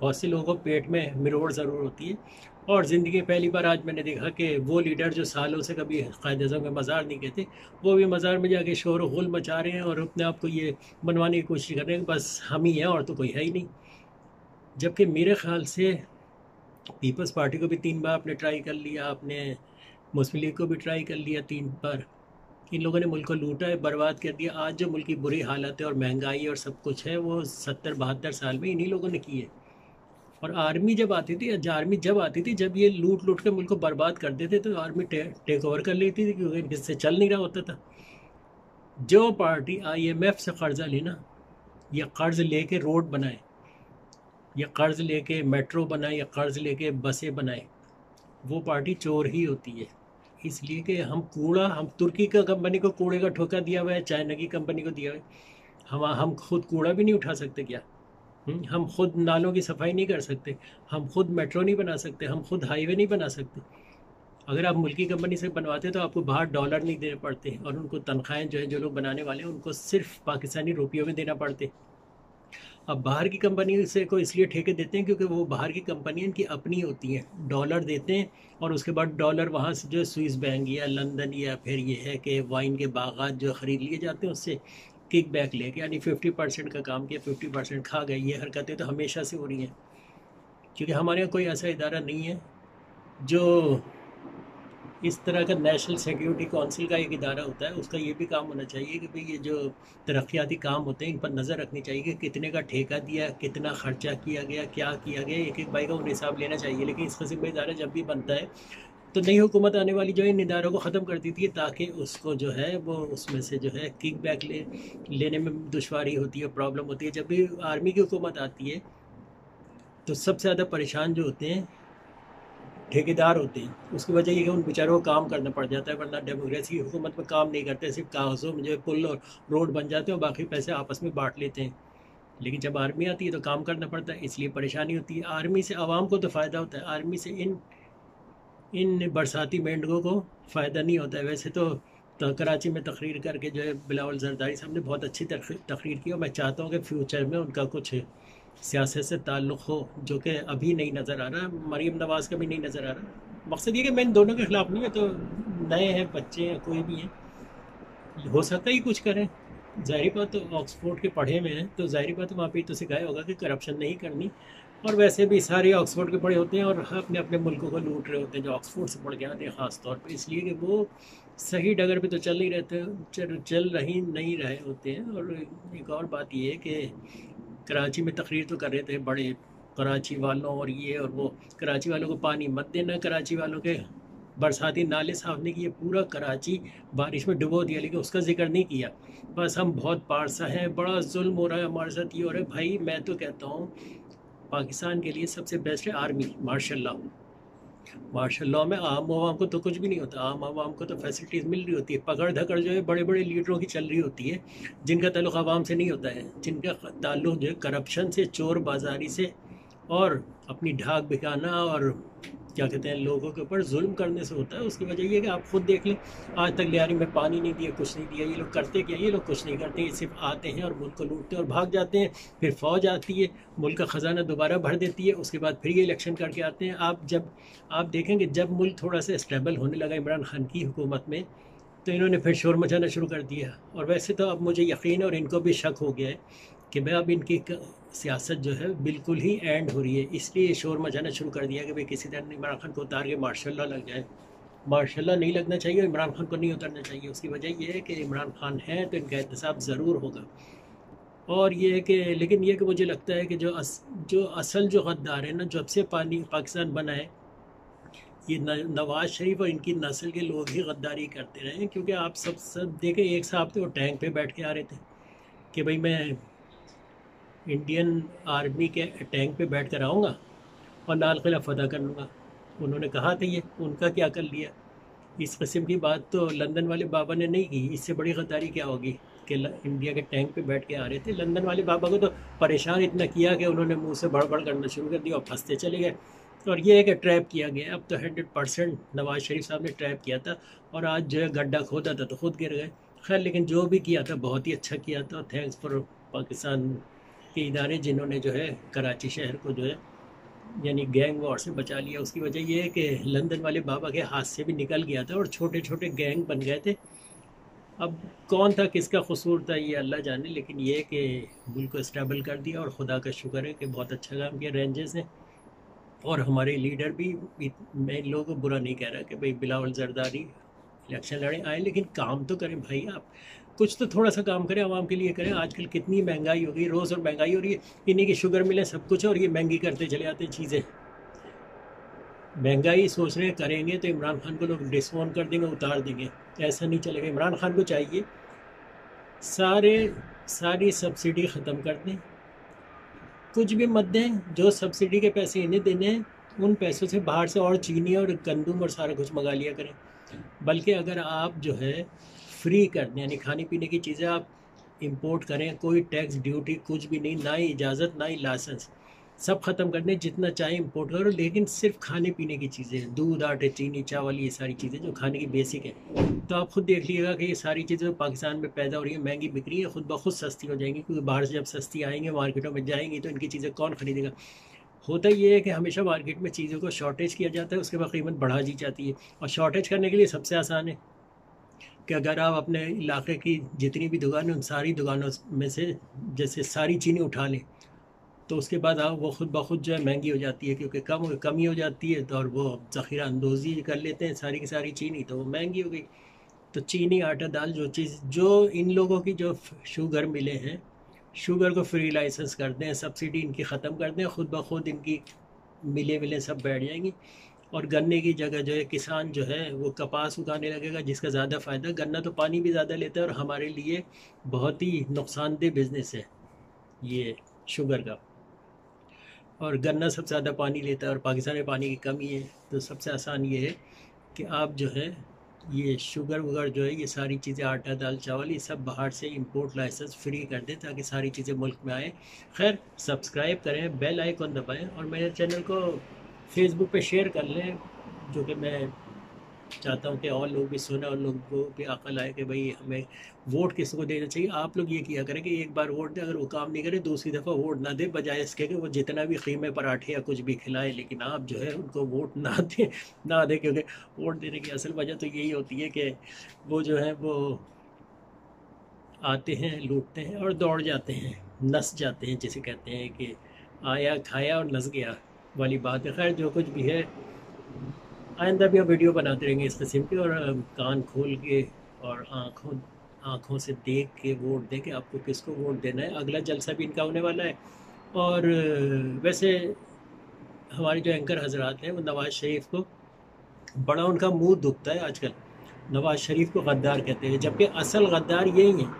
بہت سے لوگوں کو پیٹ میں مروڑ ضرور ہوتی ہے، اور زندگی میں پہلی بار آج میں نے دیکھا کہ وہ لیڈر جو سالوں سے کبھی قائد اعظم کا مزار نہیں گئے تھے، وہ بھی مزار میں جا کے شور و غل مچا رہے ہیں اور اپنے آپ کو یہ بنوانے کی کوشش کر رہے ہیں کہ بس ہم ہی ہیں اور تو کوئی ہے ہی نہیں. جبکہ میرے خیال سے پیپلز پارٹی کو بھی 3 بار آپ نے ٹرائی کر لیا، آپ نے مسلم لیگ کو بھی ٹرائی کر لیا 3 بار. ان لوگوں نے ملک کو لوٹا ہے، برباد کر دیا. آج جو ملک کی بری حالت ہے اور مہنگائی اور سب کچھ ہے، وہ 70-72 سال میں انہی لوگوں نے کی ہے. اور آرمی جب آتی تھی، آرمی جب آتی تھی، جب یہ لوٹ لوٹ کے ملک کو برباد کر دیتے تو آرمی ٹیک اوور کر لیتی تھی، کیونکہ ان سے چل نہیں رہا ہوتا تھا. جو پارٹی IMF سے قرضہ لینا، یا قرض لے کے روڈ بنائے، یا قرض لے کے میٹرو بنائے، یا قرض لے کے بسیں بنائے، وہ پارٹی چور ہی ہوتی ہے. اس لیے کہ ہم ترکی کا کمپنی کو کوڑے کا ٹھوکا دیا ہوا ہے، چائنا کی کمپنی کو دیا ہوا ہے. ہم خود کوڑا بھی نہیں اٹھا سکتے کیا؟ ہم خود نالوں کی صفائی نہیں کر سکتے، ہم خود میٹرو نہیں بنا سکتے، ہم خود ہائی وے نہیں بنا سکتے. اگر آپ ملکی کمپنی سے بنواتے تو آپ کو باہر ڈالر نہیں دینے پڑتے، اور ان کو تنخواہیں جو ہے جو لوگ بنانے والے ہیں ان کو صرف پاکستانی روپیوں میں دینا پڑتے. اب باہر کی کمپنی سے کو اس لیے ٹھیکے دیتے ہیں کیونکہ وہ باہر کی کمپنی ان کی اپنی ہوتی ہیں، ڈالر دیتے ہیں، اور اس کے بعد ڈالر وہاں سے جو سوئس بینک یا لندن یا پھر یہ ہے کہ وائن کے باغات جو خرید لیے جاتے ہیں اس سے کک بیک لے کے، یعنی 50% کا کام کیا 50% کھا گئے. یہ حرکتیں تو ہمیشہ سے ہو رہی ہیں، کیونکہ ہمارے یہاں کوئی ایسا ادارہ نہیں ہے جو اس طرح کا. نیشنل سیکیورٹی کونسل کا ایک ادارہ ہوتا ہے، اس کا یہ بھی کام ہونا چاہیے کہ بھئی یہ جو ترقیاتی کام ہوتے ہیں ان پر نظر رکھنی چاہیے کہ کتنے کا ٹھیکہ دیا، کتنا خرچہ کیا گیا، کیا کیا گیا، ایک ایک بھائی کا ان حساب لینا چاہیے. لیکن اس قسم کا ادارہ جب بھی بنتا ہے تو نئی حکومت آنے والی جو ہے ان اداروں کو ختم کر دیتی ہے، تاکہ اس کو جو ہے وہ اس میں سے جو ہے کک بیک لینے میں دشواری ہوتی ہے، پرابلم ہوتی ہے. جب بھی آرمی کی حکومت آتی ہے تو سب سے زیادہ پریشان جو ہوتے ہیں ٹھیکیدار ہوتے ہیں. اس کی وجہ یہ کہ ان بیچاروں کو کام کرنا پڑ جاتا ہے، ورنہ ڈیموکریسی کی حکومت میں کام نہیں کرتے، صرف کاغذوں میں جو ہے پل اور روڈ بن جاتے ہیں اور باقی پیسے آپس میں بانٹ لیتے ہیں. لیکن جب آرمی آتی ہے تو کام کرنا پڑتا ہے، اس لیے پریشانی ہوتی ہے. آرمی سے عوام کو تو فائدہ ہوتا ہے، آرمی سے ان برساتی مینڈگوں کو فائدہ نہیں ہوتا ہے. ویسے تو کراچی میں تقریر کر کے جو ہے بلاول زرداری صاحب نے بہت اچھی تقریر کی، اور میں چاہتا ہوں کہ فیوچر میں ان کا کچھ سیاست سے تعلق ہو، جو کہ ابھی نہیں نظر آ رہا. مریم نواز کا بھی نہیں نظر آ رہا. مقصد یہ کہ میں ان دونوں کے خلاف نہیں ہے، تو نئے ہیں، بچے ہیں، کوئی بھی ہیں، ہو سکتا ہے کچھ کریں. ظاہری بات تو آکسفورڈ کے پڑھے میں ہیں تو ظاہری بات وہاں پہ تو سکھایا ہوگا کہ کرپشن نہیں کرنی. اور ویسے بھی سارے آکسفورڈ کے پڑھے ہوتے ہیں اور اپنے اپنے ملکوں کو لوٹ رہے ہوتے ہیں جو آکسفورڈ سے پڑھ کے آتے ہیں، خاص طور پہ اس لیے کہ وہ صحیح ڈگر پہ تو چل نہیں رہتے، چل نہیں رہے ہوتے ہیں. اور ایک اور بات یہ ہے کہ کراچی میں تقریر تو کر رہے تھے بڑے کراچی والوں، اور یہ اور وہ. کراچی والوں کو پانی مت دینا، کراچی والوں کے برساتی نالے صاف نہیں کیے، پورا کراچی بارش میں ڈبو دیا، لیکن اس کا ذکر نہیں کیا. بس ہم بہت پارسا ہیں، بڑا ظلم ہو رہا ہے ہمارے ساتھ، یہ ہو رہا ہے. بھائی میں تو کہتا ہوں پاکستان کے لیے سب سے بیسٹ ہے آرمی. ماشاء اللہ میں عام عوام کو تو کچھ بھی نہیں ہوتا، عام عوام کو تو فیسلٹیز مل رہی ہوتی ہے. پکڑ دھکڑ جو ہے بڑے بڑے لیڈروں کی چل رہی ہوتی ہے، جن کا تعلق عوام سے نہیں ہوتا ہے، جن کا تعلق جو ہے کرپشن سے، چور بازاری سے، اور اپنی ڈھاک بکانا اور کیا کہتے ہیں لوگوں کے اوپر ظلم کرنے سے ہوتا ہے. اس کی وجہ یہ ہے کہ آپ خود دیکھ لیں، آج تک لیاری میں پانی نہیں دیا، کچھ نہیں دیا. یہ لوگ کرتے کیا؟ یہ لوگ کچھ نہیں کرتے، یہ صرف آتے ہیں اور ملک کو لوٹتے ہیں اور بھاگ جاتے ہیں. پھر فوج آتی ہے، ملک کا خزانہ دوبارہ بھر دیتی ہے، اس کے بعد پھر یہ الیکشن کر کے آتے ہیں. آپ دیکھیں کہ جب ملک تھوڑا سا اسٹیبل ہونے لگا عمران خان کی حکومت میں، تو انہوں نے پھر شور مچانا شروع کر دیا. اور ویسے تو اب مجھے یقین ہے اور ان کو بھی شک ہو گیا ہے کہ بھائی اب ان کی سیاست جو ہے بالکل ہی اینڈ ہو رہی ہے، اس لیے شور مچانا شروع کر دیا کہ بھائی کسی طرح عمران خان کو اتار کے ماشاء اللہ لگ جائے. ماشاء اللہ نہیں لگنا چاہیے، عمران خان کو نہیں اترنا چاہیے. اس کی وجہ یہ ہے کہ عمران خان ہے تو ان کا احتساب ضرور ہوگا. اور یہ ہے کہ لیکن یہ کہ مجھے لگتا ہے کہ جو اصل جو غدار ہے نا، جب سے پاکستان بنا ہے، یہ نواز شریف اور ان کی نسل کے لوگ ہی غداری کرتے رہے ہیں. کیونکہ آپ سب دیکھیں، ایک صاحب تھے وہ ٹینک پہ بیٹھ کے آ رہے تھے کہ بھئی میں انڈین آرمی کے ٹینک پہ بیٹھ کر آؤں گا اور لال قلعہ فتح کر لوں گا. انہوں نے کہا تھا، یہ ان کا کیا کر لیا. اس قسم کی بات تو لندن والے بابا نے نہیں کی. اس سے بڑی غداری کیا ہوگی کہ انڈیا کے ٹینک پہ بیٹھ کے آ رہے تھے. لندن والے بابا کو تو پریشان اتنا کیا کہ انہوں نے منہ سے بڑبڑ کرنا شروع کر دیا اور پھنستے چلے گئے. اور یہ ہے کہ ٹریپ کیا گیا. اب تو 100% نواز شریف صاحب نے ٹریپ کیا تھا، اور آج جو ہے گڈھا کھودا تھا تو خود گر گئے. خیر لیکن جو بھی کیا تھا بہت ہی اچھا کیا تھا. تھینکس فار پاکستان کے ادارے جنہوں نے جو ہے کراچی شہر کو جو ہے یعنی گینگ وار سے بچا لیا. اس کی وجہ یہ ہے کہ لندن والے بابا کے ہاتھ سے بھی نکل گیا تھا اور چھوٹے چھوٹے گینگ بن گئے تھے. اب کون تھا کس کا قصور تھا یہ اللہ جانے، لیکن یہ کہ ملک کو اسٹیبل کر دیا اور خدا کا شکر ہے کہ بہت اچھا کام کیا رینجرز نے. اور ہمارے لیڈر بھی میں ان لوگوں کو برا نہیں کہہ رہا کہ بھائی بلاول زرداری الیکشن لڑیں آئے، لیکن کام تو کریں بھائی. آپ کچھ تو تھوڑا سا کام کریں، عوام کے لیے کریں. آج کل کتنی مہنگائی ہو گئی، روز اور مہنگائی ہو رہی ہے. انہیں کی شوگر ملیں سب کچھ اور یہ مہنگی کرتے چلے آتے چیزیں. مہنگائی سوچ رہے کریں گے تو عمران خان کو لوگ ڈسکاؤنٹ کر دیں گے، اتار دیں گے. ایسا نہیں چلے گا. عمران خان کو چاہیے ساری سبسڈی ختم کر دیں، کچھ بھی مت دیں. جو سبسڈی کے پیسے انہیں دینے ہیں ان پیسوں سے باہر سے اور چینی اور گندم اور سارا کچھ منگا لیا کریں. بلکہ اگر آپ جو ہے فری کر دیں، یعنی کھانے پینے کی چیزیں آپ امپورٹ کریں، کوئی ٹیکس ڈیوٹی کچھ بھی نہیں، نہ ہی اجازت نہ ہی لائسنس، سب ختم کر دیں. جتنا چاہیں امپورٹ کرو، لیکن صرف کھانے پینے کی چیزیں، دودھ آٹے چینی چاول، یہ ساری چیزیں جو کھانے کی بیسک ہیں. تو آپ خود دیکھ لیے گا کہ یہ ساری چیزیں پاکستان میں پیدا ہو رہی ہیں، مہنگی بک رہی ہیں، خود بخود سستی ہو جائیں گی. کیونکہ باہر سے جب سستی آئیں گے مارکیٹوں میں جائیں گی تو ان کی چیزیں کون خریدے گا. ہوتا یہ ہے کہ ہمیشہ مارکیٹ میں چیزوں کو شارٹیج کیا جاتا ہے، اس کے بعد قیمت بڑھا دی جاتی ہے. اور شارٹیج کرنے کے لیے سب سے آسان ہے کہ اگر آپ اپنے علاقے کی جتنی بھی دکانیں ان ساری دکانوں میں سے جیسے ساری چینی اٹھا لیں تو اس کے بعد آپ وہ خود بخود جو ہے مہنگی ہو جاتی ہے، کیونکہ کمی ہو جاتی ہے تو اور وہ ذخیرہ اندوزی کر لیتے ہیں ساری کی ساری چینی، تو وہ مہنگی ہو گئی. تو چینی آٹا دال جو ان لوگوں کی جو شوگر ملے ہیں، شوگر کو فری لائسنس کر دیں، سبسڈی ان کی ختم کر دیں، خود بخود ان کی ملے سب بیٹھ جائیں گی. اور گنے کی جگہ جو ہے کسان جو ہے وہ کپاس اگانے لگے گا، جس کا زیادہ فائدہ. گنا تو پانی بھی زیادہ لیتا ہے اور ہمارے لیے بہت ہی نقصان دہ بزنس ہے یہ شوگر کا. اور گنا سب سے زیادہ پانی لیتا ہے اور پاکستان میں پانی کی کمی ہے. تو سب سے آسان یہ ہے کہ آپ جو ہے یہ شوگر وگر جو ہے یہ ساری چیزیں آٹا دال چاول یہ سب باہر سے امپورٹ لائسنس فری کر دیں تاکہ ساری چیزیں ملک میں آئیں. خیر سبسکرائب کریں، بیل آئیکن دبائیں اور میرے چینل کو فیس بک پہ شیئر کر لیں، جو کہ میں چاہتا ہوں کہ اور لوگ بھی سنیں اور لوگوں کو بھی عقل آئے کہ بھئی ہمیں ووٹ کس کو دینا چاہیے. آپ لوگ یہ کیا کریں کہ ایک بار ووٹ دیں، اگر وہ کام نہیں کرے دوسری دفعہ ووٹ نہ دیں، بجائے اس کے کہ وہ جتنا بھی قیمے پراٹھے یا کچھ بھی کھلائے، لیکن آپ جو ہے ان کو ووٹ نہ دیں کیونکہ ووٹ دینے کی اصل وجہ تو یہی ہوتی ہے کہ وہ جو ہے وہ آتے ہیں لوٹتے ہیں اور دوڑ جاتے ہیں، نس جاتے ہیں، جسے کہتے ہیں کہ آیا کھایا اور نس گیا والی بات ہے. خیر جو کچھ بھی ہے آئندہ بھی ہم ویڈیو بناتے رہیں گے اس قسم کی، اور کان کھول کے اور آنکھوں سے دیکھ کے ووٹ دیں کہ آپ کو کس کو ووٹ دینا ہے. اگلا جلسہ بھی ان کا ہونے والا ہے. اور ویسے ہمارے جو اینکر حضرات ہیں وہ نواز شریف کو بڑا ان کا منہ دکھتا ہے آج کل. نواز شریف کو غدار کہتے ہیں، جبکہ اصل غدار یہی ہیں.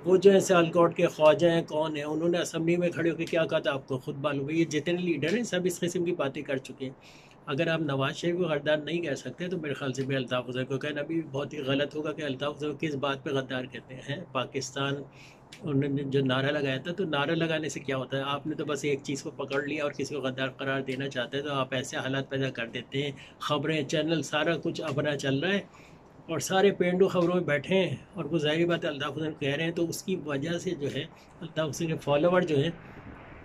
وہ جو ہے سیالکوٹ کے خواجہ ہیں، کون ہیں، انہوں نے اسمبلی میں کھڑے ہو کے کیا کہا تھا آپ کو خود معلوم ہے. یہ جتنے لیڈر ہیں سب اس قسم کی باتیں کر چکے ہیں. اگر آپ نواز شریف کو غدار نہیں کہہ سکتے تو میرے خیال سے بھی الطاف حسین کو کہنا بھی بہت ہی غلط ہوگا کہ الطاف حسین کو کس بات پہ غدار کہتے ہیں. پاکستان انہوں نے جو نعرہ لگایا تھا، تو نعرہ لگانے سے کیا ہوتا ہے؟ آپ نے تو بس ایک چیز کو پکڑ لیا اور کسی کو غدار قرار دینا چاہتے ہیں تو آپ ایسے حالات پیدا کر دیتے ہیں. خبریں، چینل، سارا کچھ اپنا چل رہا ہے اور سارے پینڈو خبروں میں بیٹھے ہیں اور وہ ظاہری بات ہے الطاف حسین کہہ رہے ہیں، تو اس کی وجہ سے جو ہے الطاف حسین کے فالوور جو ہیں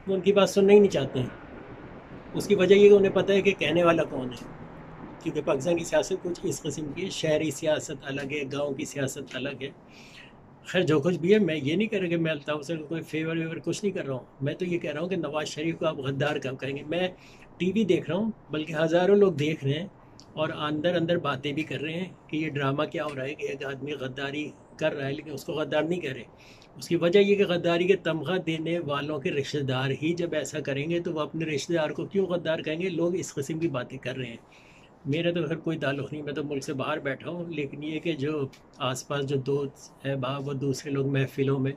وہ ان کی بات سننا ہی نہیں چاہتے ہیں. اس کی وجہ یہ کہ انہیں پتہ ہے کہ کہنے والا کون ہے، کیونکہ پاکستان کی سیاست کچھ اس قسم کی ہے. شہری سیاست الگ ہے، گاؤں کی سیاست الگ ہے. خیر جو کچھ بھی ہے، میں یہ نہیں کہہ رہا کہ میں الطاف حسین کو کوئی فیور ویور کچھ نہیں کر رہا ہوں. میں تو یہ کہہ رہا ہوں کہ نواز شریف کو آپ غدار کب کہیں گے. میں ٹی وی دیکھ رہا ہوں، بلکہ ہزاروں لوگ دیکھ رہے ہیں اور اندر باتیں بھی کر رہے ہیں کہ یہ ڈرامہ کیا ہو رہا ہے کہ ایک آدمی غداری کر رہا ہے لیکن اس کو غدار نہیں کہہ رہے. اس کی وجہ یہ کہ غداری کے تمغہ دینے والوں کے رشتہ دار ہی جب ایسا کریں گے تو وہ اپنے رشتہ دار کو کیوں غدار کہیں گے؟ لوگ اس قسم کی باتیں کر رہے ہیں. میرا تو خیر کوئی تعلق نہیں، میں تو ملک سے باہر بیٹھا ہوں. لیکن یہ کہ جو آس پاس جو دوست ہے وہ دوسرے لوگ محفلوں میں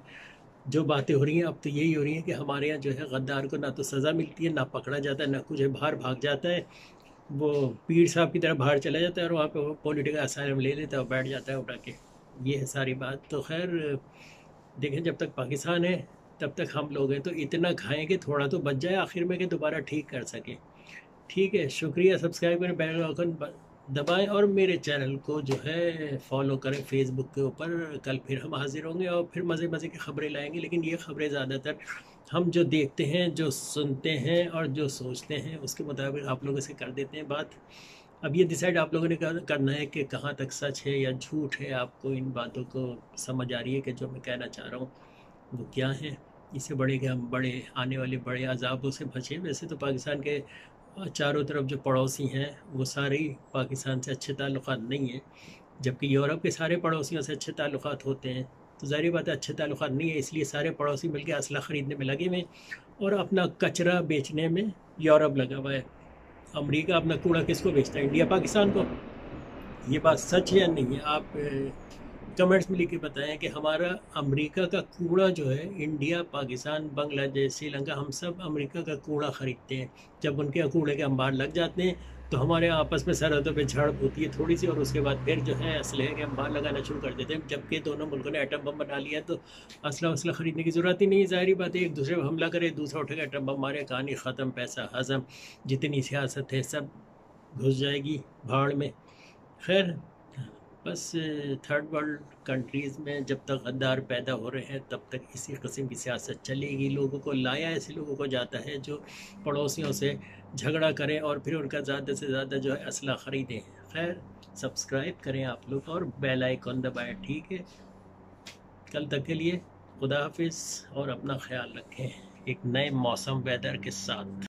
جو باتیں ہو رہی ہیں اب تو یہی ہو رہی ہیں کہ ہمارے یہاں جو ہے غدار کو نہ تو سزا ملتی ہے، نہ پکڑا جاتا ہے، نہ کچھ ہے، باہر بھاگ جاتا ہے. وہ پیر صاحب کی طرح باہر چلا جاتا ہے اور وہاں پہ وہ پولیٹیکل اسائلم لے لیتا ہے اور بیٹھ جاتا ہے اٹھا کے. یہ ہے ساری بات. تو خیر دیکھیں جب تک پاکستان ہے تب تک ہم لوگ ہیں، تو اتنا کھائیں کہ تھوڑا تو بچ جائے آخر میں کہ دوبارہ ٹھیک کر سکیں. ٹھیک ہے، شکریہ. سبسکرائب کریں، بیل آئیکن دبائیں اور میرے چینل کو جو ہے فالو کریں فیس بک کے اوپر. کل پھر ہم حاضر ہوں گے اور پھر مزے مزے کی خبریں لائیں گے، لیکن یہ خبریں زیادہ تر ہم جو دیکھتے ہیں، جو سنتے ہیں اور جو سوچتے ہیں اس کے مطابق آپ لوگوں سے کر دیتے ہیں بات. اب یہ ڈیسائیڈ آپ لوگوں نے کرنا ہے کہ کہاں تک سچ ہے یا جھوٹ ہے. آپ کو ان باتوں کو سمجھ آ رہی ہے کہ جو میں کہنا چاہ رہا ہوں وہ کیا ہے؟ اس سے بڑے کہ ہم بڑے آنے والے بڑے عذابوں سے بچیں. ویسے تو پاکستان کے چاروں طرف جو پڑوسی ہیں وہ سارے ہی پاکستان سے اچھے تعلقات نہیں ہیں، جبکہ یورپ کے سارے پڑوسیوں سے اچھے تعلقات ہوتے ہیں. تو ظاہری بات ہے اچھے تعلقات نہیں ہے، اس لیے سارے پڑوسی مل کے اسلحہ خریدنے میں لگے ہوئے اور اپنا کچرا بیچنے میں یورپ لگا ہوا ہے. امریکہ اپنا کوڑا کس کو بیچتا ہے؟ انڈیا پاکستان کو. یہ بات سچ ہے یا نہیں ہے؟ آپ کمنٹس میں لکھ کے بتائیں کہ ہمارا امریکہ کا کوڑا جو ہے، انڈیا، پاکستان، بنگلہ دیش، سری لنکا، ہم سب امریکہ کا کوڑا خریدتے ہیں. جب ان کے کوڑے کے انبار لگ جاتے ہیں تو ہمارے آپس میں سرحدوں پہ جھڑپ ہوتی ہے تھوڑی سی، اور اس کے بعد پھر جو ہے اسلحے کے انبار لگانا شروع کر دیتے ہیں. جبکہ دونوں ملکوں نے ایٹم بم بنا لیا تو اسلحہ خریدنے کی ضرورت ہی نہیں ہے. ظاہری بات ہے ایک دوسرے پہ حملہ کرے، دوسرا اٹھے گا ایٹم بم مارے، کہانی ختم، پیسہ ہضم، جتنی سیاست ہے سب گھس جائے گی بھاڑ میں. خیر، بس تھرڈ ورلڈ کنٹریز میں جب تک غدار پیدا ہو رہے ہیں تب تک اسی قسم کی سیاست چلے گی. لوگوں کو لایا ایسے لوگوں کو جاتا ہے جو پڑوسیوں سے جھگڑا کریں اور پھر ان کا زیادہ سے زیادہ جو ہے اسلحہ خریدیں. خیر، سبسکرائب کریں آپ لوگ اور بیل آئیکن دبائیں. ٹھیک ہے، کل تک کے لیے خدا حافظ اور اپنا خیال رکھیں ایک نئے موسم ویدر کے ساتھ.